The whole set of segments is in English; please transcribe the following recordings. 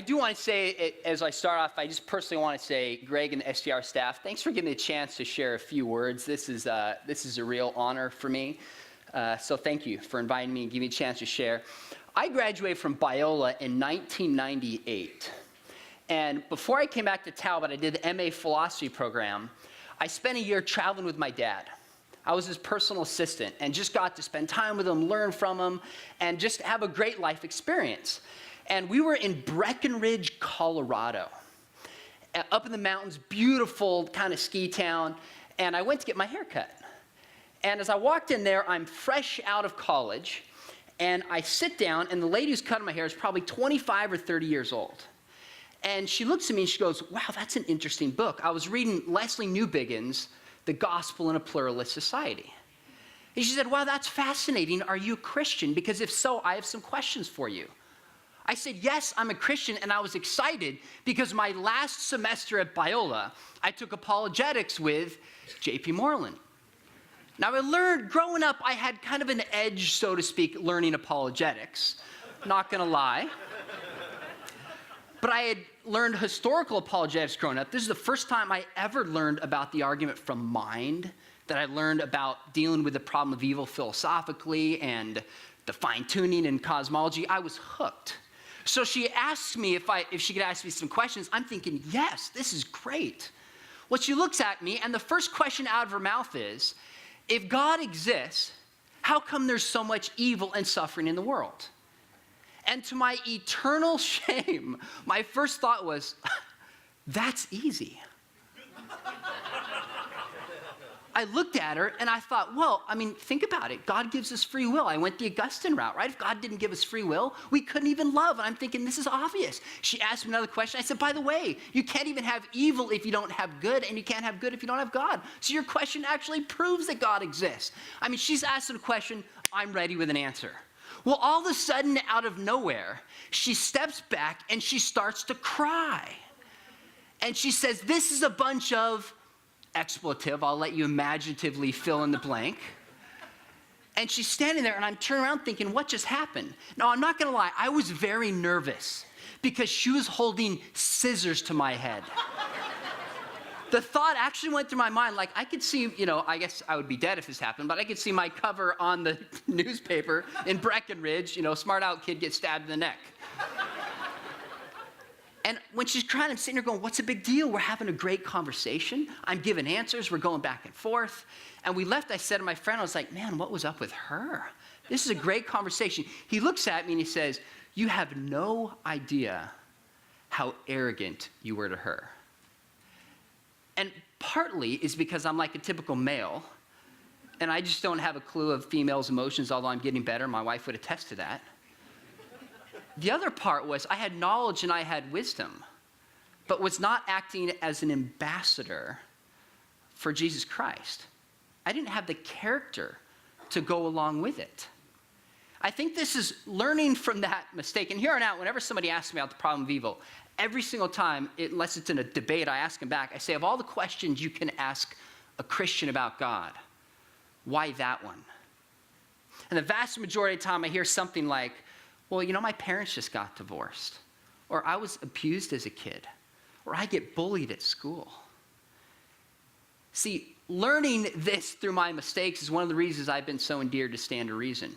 do want to say, as I start off, I just personally want to say, Greg and the SDR staff, thanks for giving me a chance to share a few words. This is a real honor for me. So thank you for inviting me and giving me a chance to share. I graduated from Biola in 1998. And before I came back to Talbot, I did the MA philosophy program. I spent a year traveling with my dad. I was his personal assistant and just got to spend time with him, learn from him, and just have a great life experience. And we were in Breckenridge, Colorado, up in the mountains, beautiful kind of ski town, and I went to get my hair cut. And as I walked in there, I'm fresh out of college, and I sit down, and the lady who's cutting my hair is probably 25 or 30 years old. And she looks at me and she goes, wow, that's an interesting book. I was reading Leslie Newbigin's The Gospel in a Pluralist Society. And she said, wow, that's fascinating. Are you a Christian? Because if so, I have some questions for you. I said, yes, I'm a Christian, and I was excited because my last semester at Biola, I took Apologetics with J.P. Moreland. Now, I learned, growing up, I had kind of an edge, so to speak, learning apologetics. Not going to lie. But I had learned historical apologetics growing up. This is the first time I ever learned about the argument from mind, that I learned about dealing with the problem of evil philosophically and the fine-tuning and cosmology. I was hooked. So she asked me if she could ask me some questions. I'm thinking, yes, this is great. Well, she looks at me, and the first question out of her mouth is, if God exists, how come there's so much evil and suffering in the world? And to my eternal shame, my first thought was, that's easy. I looked at her and I thought, well, I mean, think about it. God gives us free will. I went the Augustine route, right? If God didn't give us free will, we couldn't even love. And I'm thinking, this is obvious. She asked me another question. I said, by the way, you can't even have evil if you don't have good, and you can't have good if you don't have God. So your question actually proves that God exists. I mean, she's asking a question. I'm ready with an answer. Well, all of a sudden, out of nowhere, she steps back and she starts to cry. And she says, this is a bunch of expletive. I'll let you imaginatively fill in the blank. And she's standing there, and I'm turning around thinking, what just happened? Now, I'm not going to lie. I was very nervous because she was holding scissors to my head. The thought actually went through my mind, like I could see, I guess I would be dead if this happened, but I could see my cover on the newspaper in Breckenridge, smart out kid gets stabbed in the neck. And when she's crying, I'm sitting there going, what's the big deal? We're having a great conversation. I'm giving answers. We're going back and forth. And we left. I said to my friend, I was like, man, what was up with her? This is a great conversation. He looks at me and he says, you have no idea how arrogant you were to her. And partly is because I'm like a typical male, and I just don't have a clue of females' emotions, although I'm getting better. My wife would attest to that. The other part was I had knowledge and I had wisdom, but was not acting as an ambassador for Jesus Christ. I didn't have the character to go along with it. I think this is learning from that mistake. And here on out, whenever somebody asks me about the problem of evil, every single time, unless it's in a debate, I ask them back. I say, of all the questions you can ask a Christian about God, why that one? And the vast majority of the time I hear something like, well, my parents just got divorced, or I was abused as a kid, or I get bullied at school. See, learning this through my mistakes is one of the reasons I've been so endeared to Stand to Reason.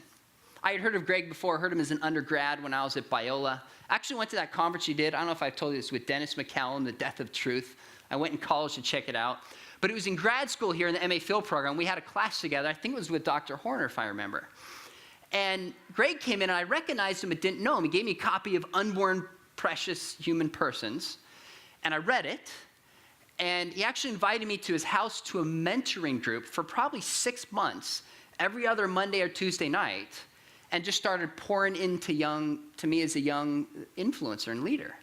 I had heard of Greg before, heard him as an undergrad when I was at Biola. I actually went to that conference he did. I don't know if I've told you this, with Dennis McCallum, The Death of Truth. I went in college to check it out. But it was in grad school here in the MA Phil program. We had a class together. I think it was with Dr. Horner, if I remember. And Greg came in, and I recognized him but didn't know him. He gave me a copy of Unborn Precious Human Persons, and I read it. And he actually invited me to his house to a mentoring group for probably 6 months, every other Monday or Tuesday night, and just started pouring into me as a young influencer and leader.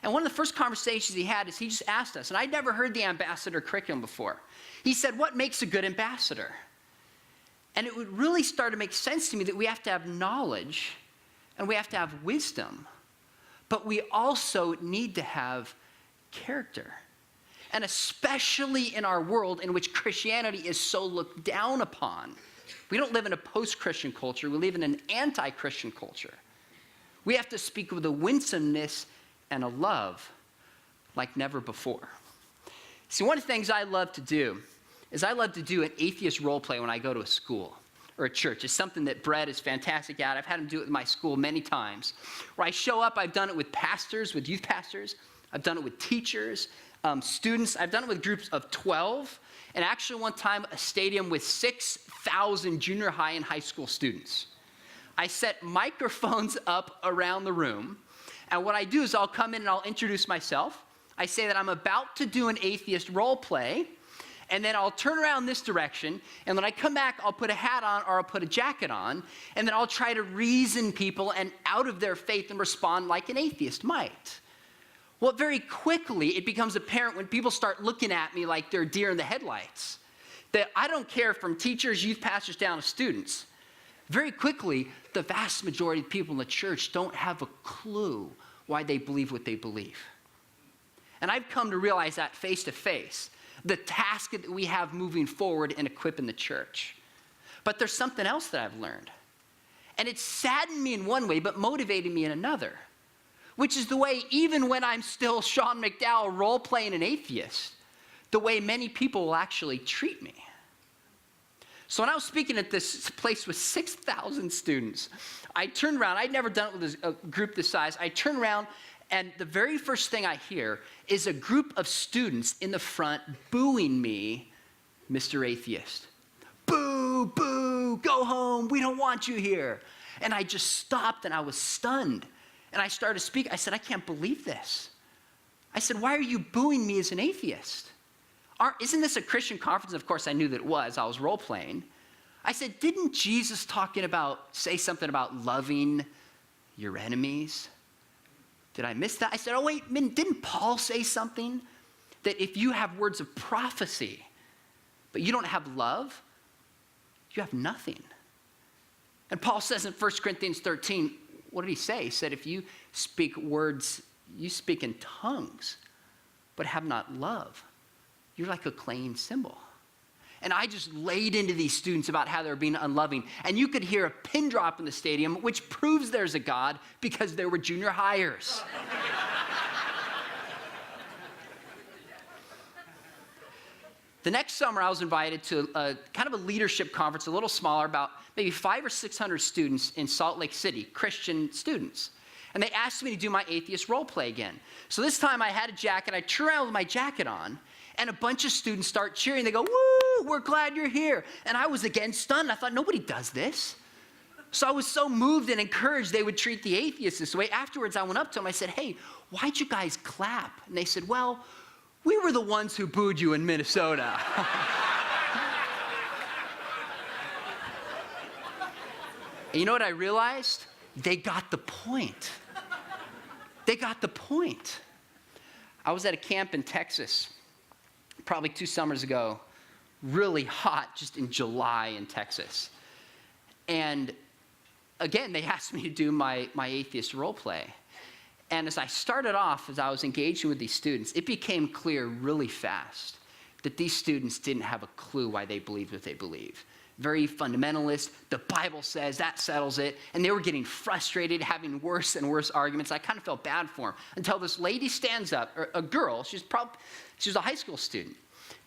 And one of the first conversations he had is he just asked us, and I'd never heard the ambassador curriculum before. He said, what makes a good ambassador? And it would really start to make sense to me that we have to have knowledge and we have to have wisdom, but we also need to have character. And especially in our world in which Christianity is so looked down upon. We don't live in a post-Christian culture. We live in an anti-Christian culture. We have to speak with a winsomeness and a love like never before. See, one of the things I love to do is I love to do an atheist role play when I go to a school or a church. It's something that Brett is fantastic at. I've had him do it with my school many times. Where I show up, I've done it with pastors, with youth pastors. I've done it with teachers, students. I've done it with groups of 12. And actually one time, a stadium with 6,000 junior high and high school students. I set microphones up around the room. And what I do is I'll come in and I'll introduce myself. I say that I'm about to do an atheist role play. And then I'll turn around this direction, and when I come back, I'll put a hat on or I'll put a jacket on, and then I'll try to reason people and out of their faith and respond like an atheist might. Well, very quickly, it becomes apparent when people start looking at me like they're deer in the headlights, that I don't care from teachers, youth pastors, down to students. Very quickly, the vast majority of people in the church don't have a clue why they believe what they believe. And I've come to realize that face to face. The task that we have moving forward in equipping the church. But there's something else that I've learned. And it saddened me in one way, but motivated me in another. Which is the way, even when I'm still Sean McDowell role-playing an atheist, the way many people will actually treat me. So when I was speaking at this place with 6,000 students, I turned around. I'd never done it with a group this size. I turned around, and the very first thing I hear is a group of students in the front booing me, Mr. Atheist. Boo, boo, go home, we don't want you here. And I just stopped and I was stunned. And I started to speak. I said, I can't believe this. I said, why are you booing me as an atheist? Isn't this a Christian conference? Of course, I knew that it was. I was role-playing. I said, didn't Jesus say something about loving your enemies? Did I miss that? I said, oh, wait, didn't Paul say something? That if you have words of prophecy, but you don't have love, you have nothing. And Paul says in 1 Corinthians 13, what did he say? He said, if you speak words, you speak in tongues, but have not love, you're like a clanging cymbal. And I just laid into these students about how they're being unloving. And you could hear a pin drop in the stadium, which proves there's a God, because there were junior hires. The next summer, I was invited to a kind of a leadership conference, a little smaller, about maybe 500 or 600 students in Salt Lake City, Christian students. And they asked me to do my atheist role play again. So this time I had a jacket. I turned around with my jacket on, and a bunch of students start cheering. They go, woo, we're glad you're here. And I was again stunned. I thought, nobody does this. So I was so moved and encouraged they would treat the atheists this way. Afterwards, I went up to them. I said, hey, why'd you guys clap? And they said, well, we were the ones who booed you in Minnesota. And you know what I realized? They got the point. They got the point. I was at a camp in Texas, probably 2 summers ago, really hot, just in July in Texas. And again, they asked me to do my atheist role play. And as I started off, as I was engaging with these students, it became clear really fast that these students didn't have a clue why they believed what they believed. Very fundamentalist. The Bible says that settles it. And they were getting frustrated, having worse and worse arguments. I kind of felt bad for them until this lady stands up, or a girl, she was a high school student,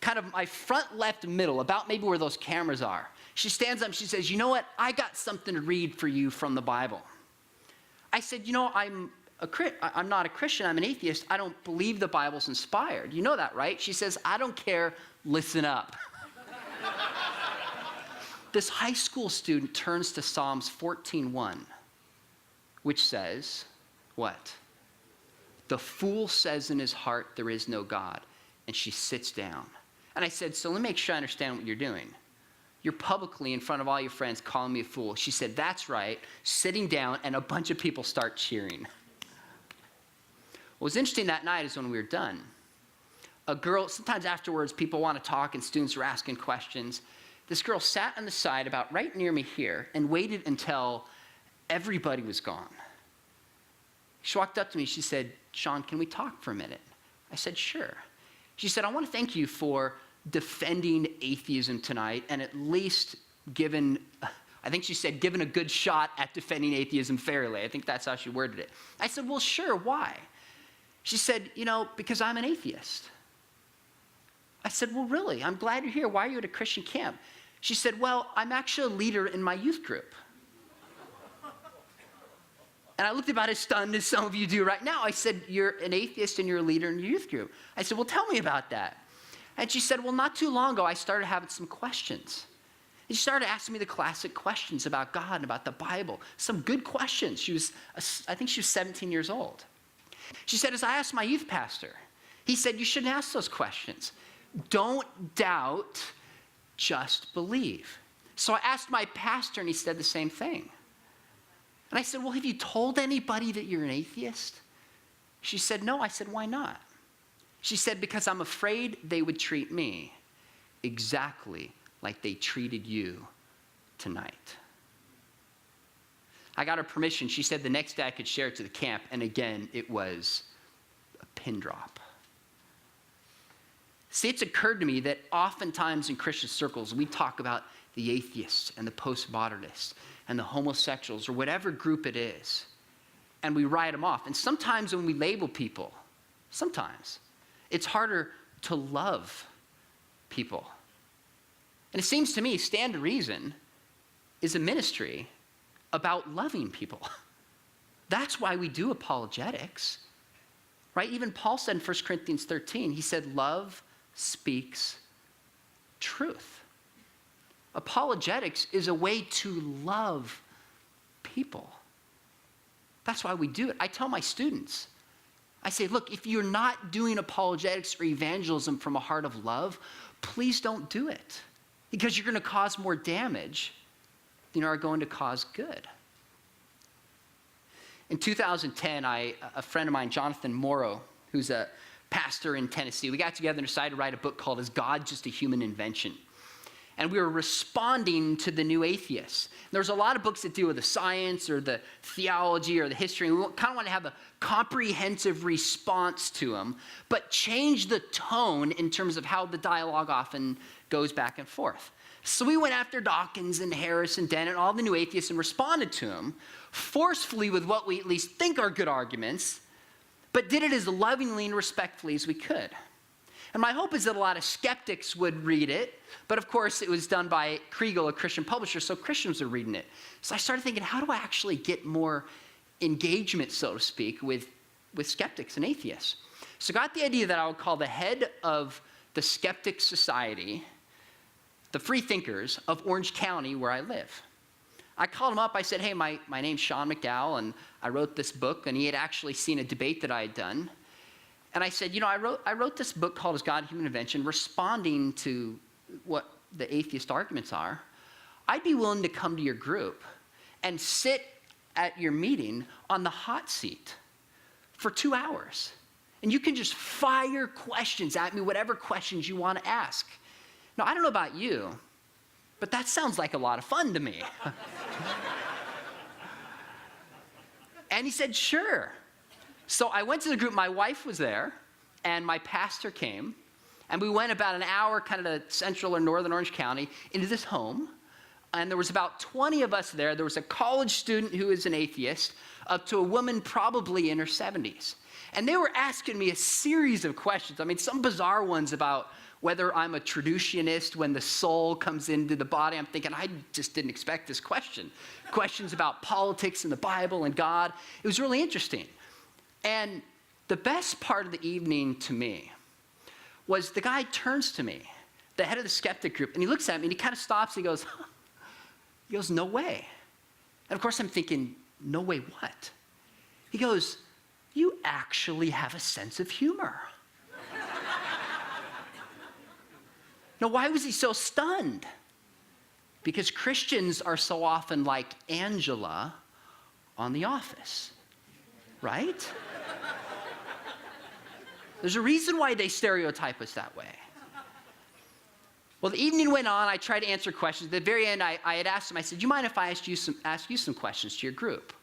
kind of my front left middle, about maybe where those cameras are. She stands up and she says, you know what? I got something to read for you from the Bible. I said, you know, I'm not a Christian, I'm an atheist. I don't believe the Bible's inspired. You know that, right? She says, I don't care, listen up. This high school student turns to Psalms 14:1, which says, what? The fool says in his heart, there is no God. And she sits down. And I said, so let me make sure I understand what you're doing. You're publicly in front of all your friends calling me a fool. She said, that's right. Sitting down, and a bunch of people start cheering. What was interesting that night is when we were done, a girl, sometimes afterwards, people want to talk and students are asking questions. This girl sat on the side about right near me here and waited until everybody was gone. She walked up to me. She said, Sean, can we talk for a minute? I said, sure. She said, I want to thank you for defending atheism tonight and at least given a good shot at defending atheism fairly. I think that's how she worded it. I said, well, sure, why? She said, because I'm an atheist. I said, well, really? I'm glad you're here. Why are you at a Christian camp? She said, well, I'm actually a leader in my youth group. And I looked about as stunned as some of you do right now. I said, you're an atheist and you're a leader in your youth group. I said, well, tell me about that. And she said, well, not too long ago, I started having some questions. And she started asking me the classic questions about God and about the Bible. Some good questions. I think she was 17 years old. She said, as I asked my youth pastor, he said, you shouldn't ask those questions. Don't doubt, just believe. So I asked my pastor, and he said the same thing. And I said, well, have you told anybody that you're an atheist? She said, no. I said, why not? She said, because I'm afraid they would treat me exactly like they treated you tonight. I got her permission. She said the next day I could share it to the camp. And again, it was a pin drop. See, it's occurred to me that oftentimes in Christian circles, we talk about the atheists and the postmodernists and the homosexuals or whatever group it is, and we write them off. And sometimes when we label people, it's harder to love people. And it seems to me Stand to Reason is a ministry about loving people. That's why we do apologetics, right? Even Paul said in 1 Corinthians 13, he said, love speaks truth. Apologetics is a way to love people. That's why we do it. I tell my students, I say, look, if you're not doing apologetics or evangelism from a heart of love, please don't do it, because you're going to cause more damage than you are going to cause good. In 2010, a friend of mine, Jonathan Morrow, who's a pastor in Tennessee, we got together and decided to write a book called Is God Just a Human Invention? And we were responding to the new atheists. There's a lot of books that deal with the science or the theology or the history. And we kind of want to have a comprehensive response to them, but change the tone in terms of how the dialogue often goes back and forth. So we went after Dawkins and Harris and Dennett and all the new atheists and responded to them forcefully with what we at least think are good arguments, but did it as lovingly and respectfully as we could. And my hope is that a lot of skeptics would read it, but of course it was done by Koukl, a Christian publisher, so Christians are reading it. So I started thinking, how do I actually get more engagement, so to speak, with skeptics and atheists? So I got the idea that I would call the head of the Skeptic Society, the free thinkers of Orange County, where I live. I called him up. I said, hey, my name's Sean McDowell, and I wrote this book. And he had actually seen a debate that I had done. And I said, I wrote this book called Is God a Human Invention, responding to what the atheist arguments are. I'd be willing to come to your group and sit at your meeting on the hot seat for 2 hours. And you can just fire questions at me, whatever questions you want to ask. Now, I don't know about you, but that sounds like a lot of fun to me. And he said, sure. So I went to the group. My wife was there, and my pastor came, and we went about an hour kind of to central or northern Orange County into this home, and there was about 20 of us there. There was a college student who is an atheist, up to a woman probably in her 70s. And they were asking me a series of questions. I mean, some bizarre ones about whether I'm a traducianist when the soul comes into the body. I'm thinking, I just didn't expect this question. Questions about politics and the Bible and God. It was really interesting. And the best part of the evening to me was the guy turns to me, the head of the skeptic group, and he looks at me and he kind of stops. And he goes, no way. And of course I'm thinking, no way what? He goes, you actually have a sense of humor. Now, why was he so stunned? Because Christians are so often like Angela on The Office, right? There's a reason why they stereotype us that way. Well, the evening went on. I tried to answer questions. At the very end, I had asked him, I said, do you mind if I ask you some questions to your group?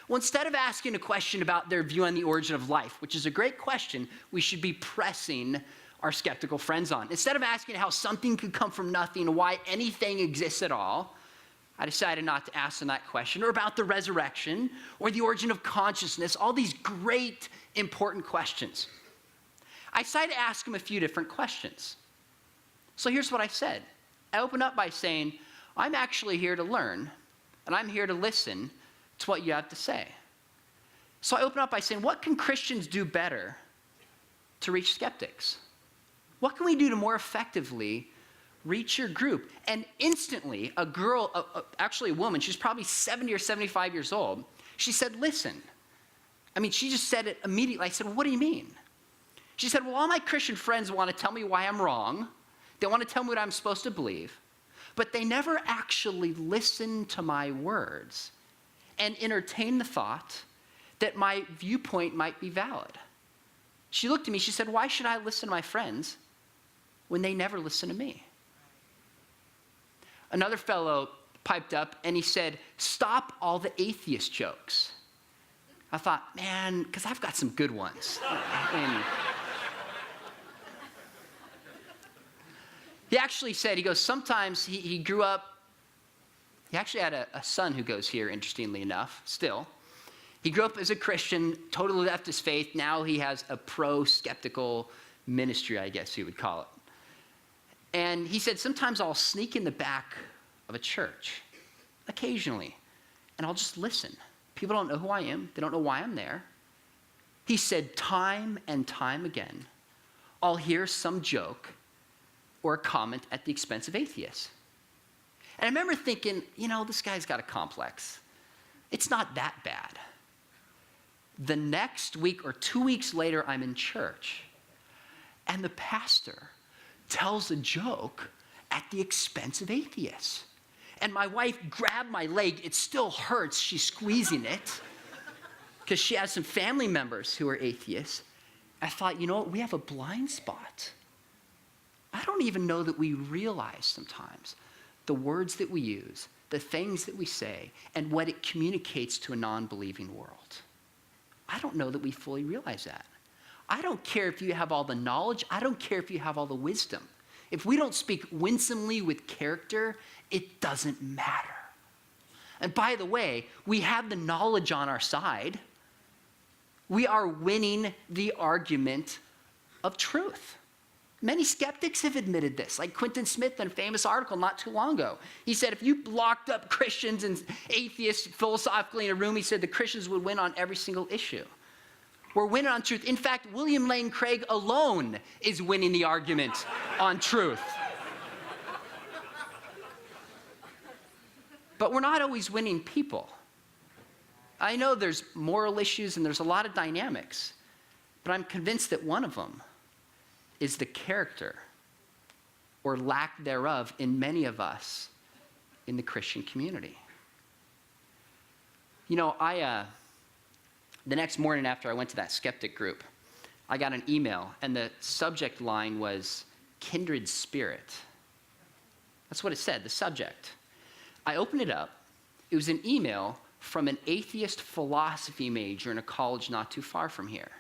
Well, instead of asking a question about their view on the origin of life, which is a great question we should be pressing our skeptical friends on, instead of asking how something could come from nothing, why anything exists at all, I decided not to ask them that question, or about the resurrection, or the origin of consciousness, all these great, important questions. I decided to ask them a few different questions. So here's what I said. I opened up by saying, I'm actually here to learn, and I'm here to listen to what you have to say. So I opened up by saying, what can Christians do better to reach skeptics? What can we do to more effectively reach your group? And instantly, a girl, actually a woman, she's probably 70 or 75 years old, she said, listen. I mean, she just said it immediately. I said, well, what do you mean? She said, well, all my Christian friends want to tell me why I'm wrong. They want to tell me what I'm supposed to believe. But they never actually listen to my words and entertain the thought that my viewpoint might be valid. She looked at me, she said, why should I listen to my friends when they never listen to me? Another fellow piped up and he said, stop all the atheist jokes. I thought, man, because I've got some good ones. And he actually said, he goes, sometimes he grew up, he actually had a son who goes here, interestingly enough, still. He grew up as a Christian, totally left his faith. Now he has a pro-skeptical ministry, I guess you would call it. And he said, sometimes I'll sneak in the back of a church, occasionally, and I'll just listen. People don't know who I am. They don't know why I'm there. He said, time and time again, I'll hear some joke or a comment at the expense of atheists. And I remember thinking, you know, this guy's got a complex. It's not that bad. The next week or 2 weeks later, I'm in church, and the pastor tells a joke at the expense of atheists. And my wife grabbed my leg. It still hurts. She's squeezing it because she has some family members who are atheists. I thought, you know what? We have a blind spot. I don't even know that we realize sometimes the words that we use, the things that we say, and what it communicates to a non-believing world. I don't know that we fully realize that. I don't care if you have all the knowledge. I don't care if you have all the wisdom. If we don't speak winsomely with character, it doesn't matter. And by the way, we have the knowledge on our side. We are winning the argument of truth. Many skeptics have admitted this, like Quinton Smith in a famous article not too long ago. He said if you locked up Christians and atheists philosophically in a room, he said the Christians would win on every single issue. We're winning on truth. In fact, William Lane Craig alone is winning the argument on truth. But we're not always winning people. I know there's moral issues and there's a lot of dynamics, but I'm convinced that one of them is the character or lack thereof in many of us in the Christian community. You know, the next morning after I went to that skeptic group, I got an email, and the subject line was kindred spirit. That's what it said, the subject. I opened it up. It was an email from an atheist philosophy major in a college not too far from here.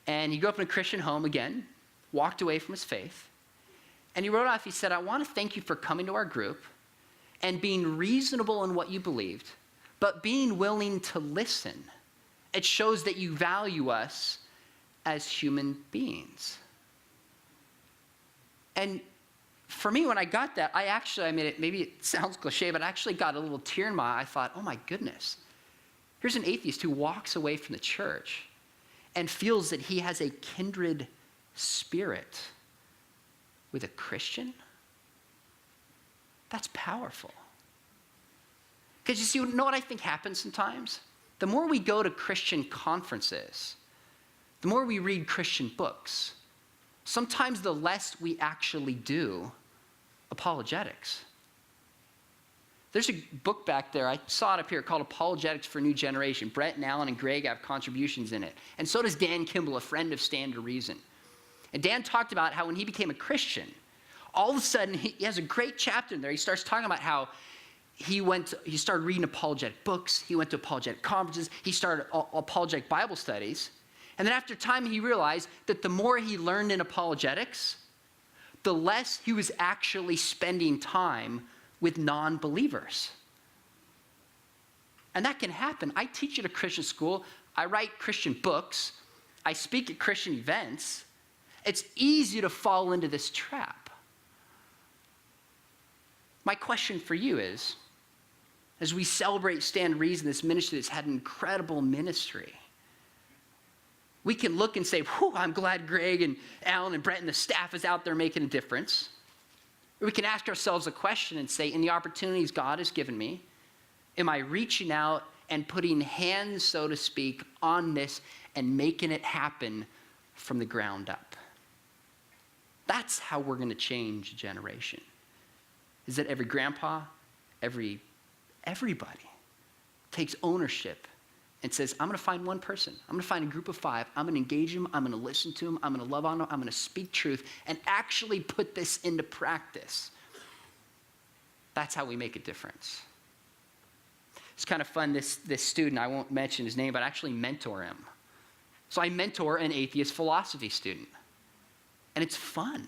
And he grew up in a Christian home again, walked away from his faith, and he wrote off, he said, I want to thank you for coming to our group and being reasonable in what you believed, but being willing to listen. It shows that you value us as human beings. And for me, when I got that, I mean, maybe it sounds cliche, but I actually got a little tear in my eye. I thought, oh my goodness, here's an atheist who walks away from the church and feels that he has a kindred spirit with a Christian. That's powerful. Because you know what I think happens sometimes? The more we go to Christian conferences, the more we read Christian books, sometimes the less we actually do apologetics. There's a book back there, I saw it up here, called Apologetics for a New Generation. Brett and Alan and Greg have contributions in it. And so does Dan Kimball, a friend of Stand to Reason. And Dan talked about how when he became a Christian, all of a sudden, he has a great chapter in there. He starts talking about how he started reading apologetic books, he went to apologetic conferences, he started apologetic Bible studies. And then after time, he realized that the more he learned in apologetics, the less he was actually spending time with non-believers. And that can happen. I teach at a Christian school. I write Christian books. I speak at Christian events. It's easy to fall into this trap. My question for you is, as we celebrate Stand Reason, this ministry that's had an incredible ministry, we can look and say, whew, I'm glad Greg and Alan and Brett and the staff is out there making a difference. Or we can ask ourselves a question and say, in the opportunities God has given me, am I reaching out and putting hands, so to speak, on this and making it happen from the ground up? That's how we're going to change a generation. Is that every grandpa, everybody takes ownership and says, I'm going to find one person. I'm going to find a group of 5. I'm going to engage them. I'm going to listen to them. I'm going to love on them. I'm going to speak truth and actually put this into practice. That's how we make a difference. It's kind of fun. This student, I won't mention his name, but I actually mentor him. So I mentor an atheist philosophy student. And it's fun.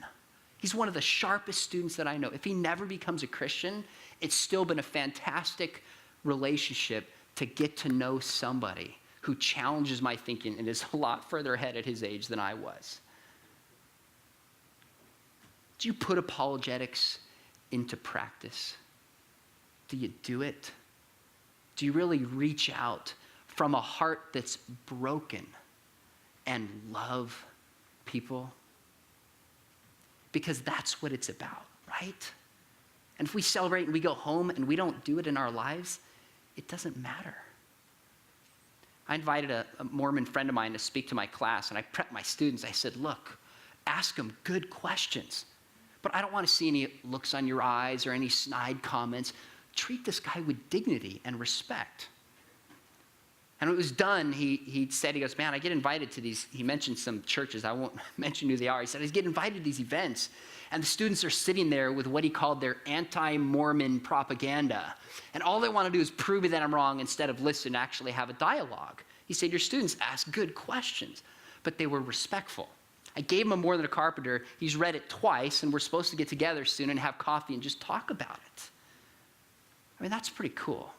He's one of the sharpest students that I know. If he never becomes a Christian, it's still been a fantastic relationship to get to know somebody who challenges my thinking and is a lot further ahead at his age than I was. Do you put apologetics into practice? Do you do it? Do you really reach out from a heart that's broken and love people? Because that's what it's about, right? And if we celebrate and we go home and we don't do it in our lives, it doesn't matter. I invited a Mormon friend of mine to speak to my class, and I prepped my students. I said, look, ask them good questions, but I don't want to see any looks on your eyes or any snide comments. Treat this guy with dignity and respect. And when it was done, he said, he goes, man, I get invited to these, he mentioned some churches, I won't mention who they are. He said, I get invited to these events, and the students are sitting there with what he called their anti-Mormon propaganda. And all they want to do is prove me that I'm wrong instead of listen, actually have a dialogue. He said, your students ask good questions, but they were respectful. I gave him a More Than a Carpenter. He's read it twice, and we're supposed to get together soon and have coffee and just talk about it. I mean, that's pretty cool.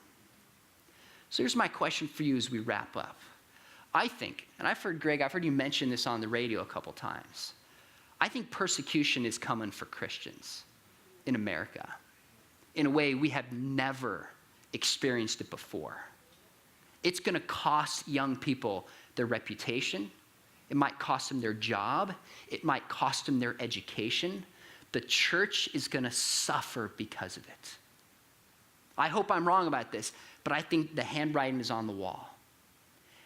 So here's my question for you as we wrap up. I think, and I've heard you mention this on the radio a couple times. I think persecution is coming for Christians in America in a way we have never experienced it before. It's going to cost young people their reputation. It might cost them their job. It might cost them their education. The church is going to suffer because of it. I hope I'm wrong about this, but I think the handwriting is on the wall.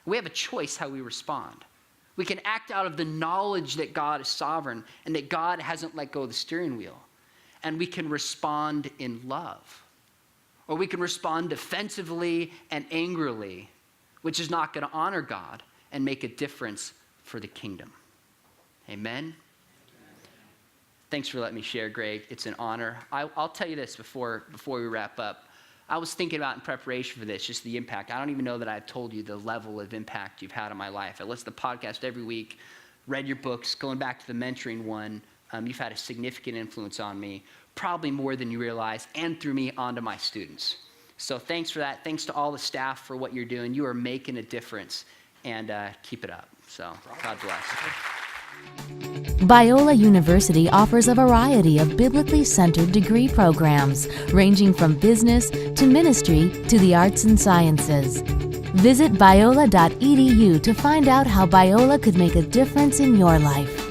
We have a choice how we respond. We can act out of the knowledge that God is sovereign and that God hasn't let go of the steering wheel. And we can respond in love. Or we can respond defensively and angrily, which is not going to honor God and make a difference for the kingdom. Amen? Thanks for letting me share, Greg. It's an honor. I'll tell you this before we wrap up. I was thinking about in preparation for this, just the impact. I don't even know that I've told you the level of impact you've had on my life. I listen to the podcast every week, read your books, going back to the mentoring one. You've had a significant influence on me, probably more than you realize, and through me onto my students. So thanks for that. Thanks to all the staff for what you're doing. You are making a difference, and keep it up. So God bless. Biola University offers a variety of biblically centered degree programs, ranging from business to ministry to the arts and sciences. Visit biola.edu to find out how Biola could make a difference in your life.